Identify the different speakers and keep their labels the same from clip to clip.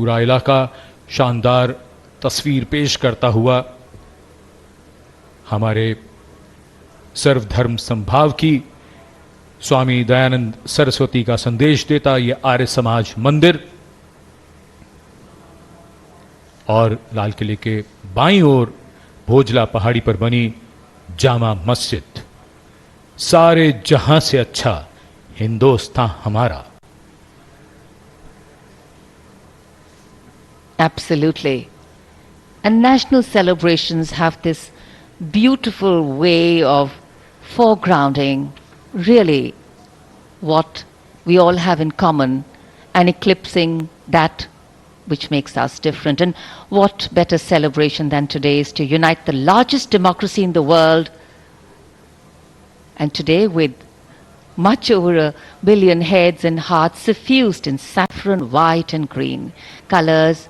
Speaker 1: पूरा इलाका शानदार तस्वीर पेश करता हुआ हमारे सर्वधर्म संभाव की, स्वामी दयानंद सरस्वती का संदेश देता ये आर्य समाज मंदिर, और लाल किले के बाईं ओर भोजला पहाड़ी पर बनी जामा मस्जिद। सारे जहां से अच्छा हिंदुस्तान हमारा।
Speaker 2: Absolutely. And national celebrations have this beautiful way of foregrounding really what we all have in common and eclipsing that which makes us different. And what better celebration than today is to unite the largest democracy in the world, and today with much over 1 billion heads and hearts suffused in saffron, white and green colors,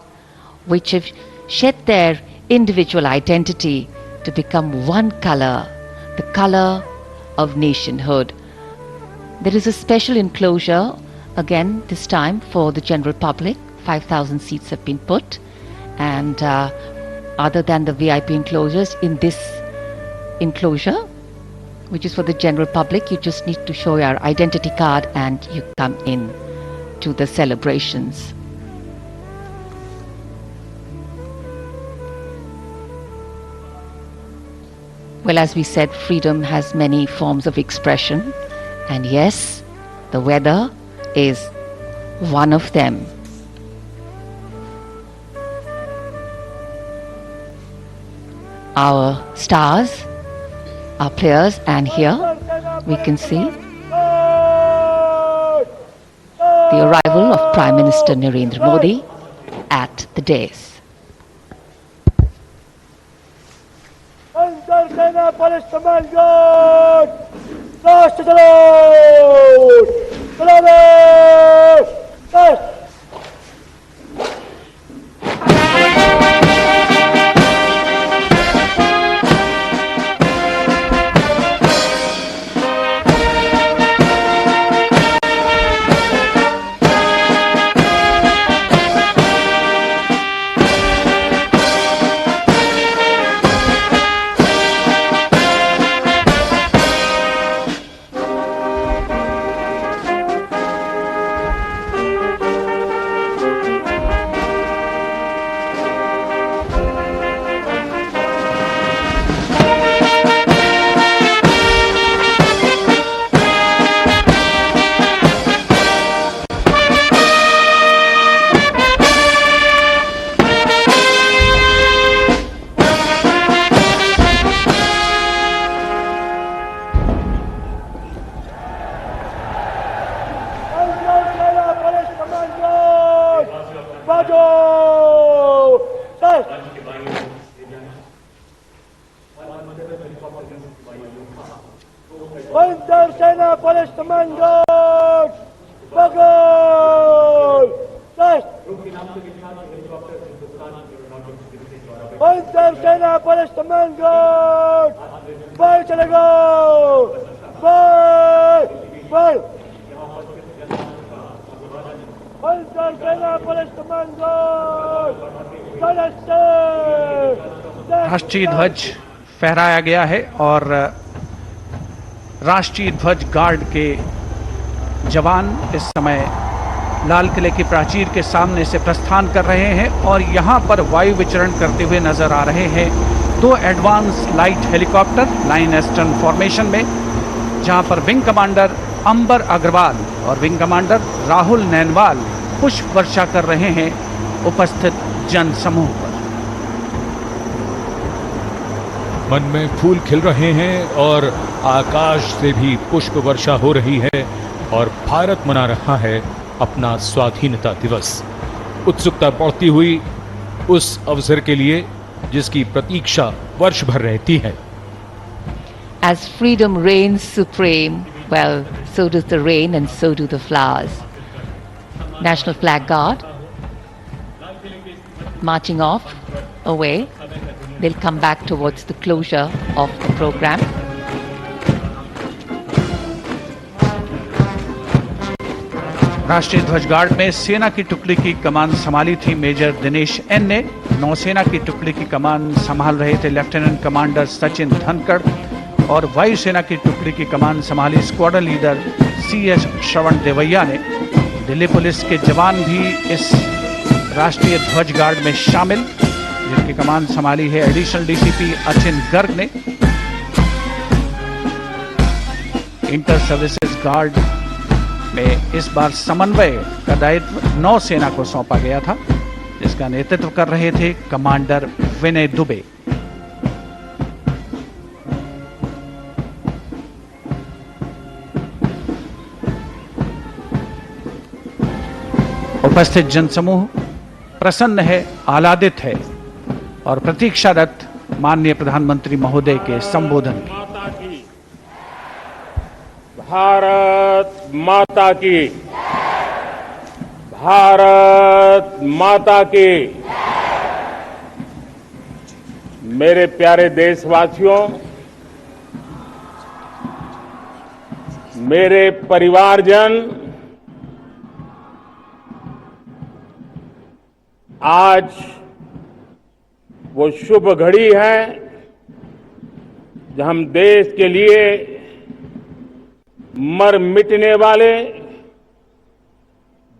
Speaker 2: which have shed their individual identity to become one color, the color of nationhood. There is a special enclosure, again this time for the general public. 5,000 seats have been put, and other than the VIP enclosures, in this enclosure, which is for the general public, you just need to show your identity card and you come in to the celebrations. Well, as we said, freedom has many forms of expression, and yes, the weather is one of them. Our stars, our players, and here we can see the arrival of Prime Minister Narendra Modi at the dais.
Speaker 3: राष्ट्रीय ध्वज फहराया गया है और राष्ट्रीय ध्वज guard के जवान इस समय लाल किले की प्राचीर के सामने से प्रस्थान कर रहे हैं और यहाँ पर वायु विचरण करते हुए नजर आ रहे हैं 2 advance light helicopter line astern formation में, जहाँ पर विंग कमांडर अंबर अग्रवाल और विंग कमांडर राहुल नैनवाल पुष्प वर्षा कर रहे हैं उपस्थित जन समूह पर।
Speaker 1: मन में फूल खिल रहे हैं और आकाश से भी पुष्प वर्षा हो रही है और भारत मना रहा है अपना स्वाधीनता दिवस। उत्सुकता बढ़ती हुई उस अवसर के लिए जिसकी प्रतीक्षा वर्ष भर रहती है।
Speaker 2: As freedom reigns supreme, well, so does the rain and so do the flowers. National Flag Guard marching off away. They'll come back towards the closure of the program.
Speaker 3: राष्ट्रीय ध्वज गार्ड में सेना की टुकड़ी की कमान संभाली थी मेजर दिनेश एन ने। नौसेना की टुकड़ी की कमान संभाल रहे थे लेफ्टिनेंट कमांडर सचिन धनखड़ और वायुसेना की टुकड़ी की कमान संभाली स्क्वाड्रन लीडर CS श्रवण देवैया ने। दिल्ली पुलिस के जवान भी इस राष्ट्रीय ध्वज गार्ड में शामिल, जिनकी कमान संभाली है एडिशनल DCP अचिन गर्ग ने। इंटर सर्विसेज गार्ड में इस बार समन्वय का दायित्व नौसेना को सौंपा गया था, जिसका नेतृत्व कर रहे थे कमांडर विनय दुबे। उपस्थित जनसमूह प्रसन्न है, आह्लादित है और प्रतीक्षारत माननीय प्रधानमंत्री महोदय के संबोधन की।
Speaker 4: भारत माता की, भारत माता की। मेरे प्यारे देशवासियों, मेरे परिवारजन, आज वो शुभ घड़ी है जब हम देश के लिए मर मिटने वाले,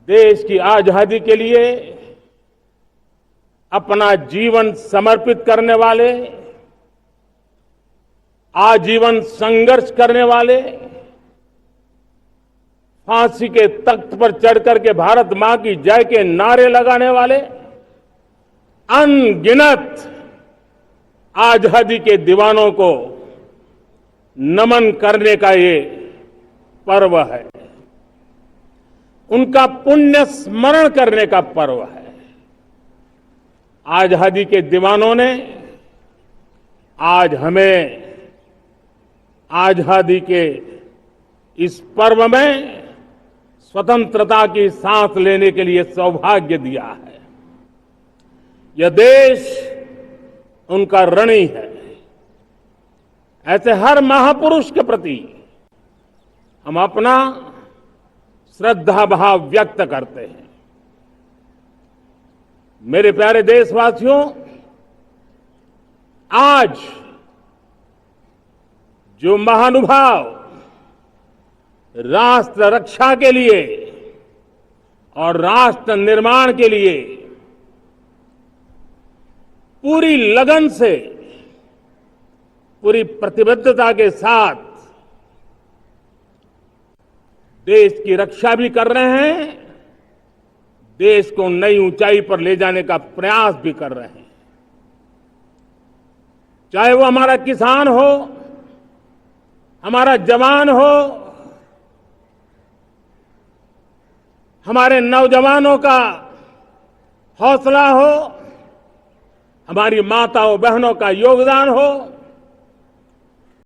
Speaker 4: देश की आजादी के लिए अपना जीवन समर्पित करने वाले, आजीवन संघर्ष करने वाले, फांसी के तख्त पर चढ़कर के भारत मां की जय के नारे लगाने वाले अनगिनत आजादी के दीवानों को नमन करने का ये पर्व है, उनका पुण्य स्मरण करने का पर्व है। आजादी के दीवानों ने आज हमें आजादी के इस पर्व में स्वतंत्रता की सांस लेने के लिए सौभाग्य दिया है। यह देश उनका ऋणी है। ऐसे हर महापुरुष के प्रति हम अपना श्रद्धा भाव व्यक्त करते हैं। मेरे प्यारे देशवासियों, आज जो महानुभाव राष्ट्र रक्षा के लिए और राष्ट्र निर्माण के लिए पूरी लगन से, पूरी प्रतिबद्धता के साथ देश की रक्षा भी कर रहे हैं, देश को नई ऊंचाई पर ले जाने का प्रयास भी कर रहे हैं। चाहे वो हमारा किसान हो, हमारा जवान हो, हमारे नौजवानों का हौसला हो, हमारी माताओं बहनों का योगदान हो,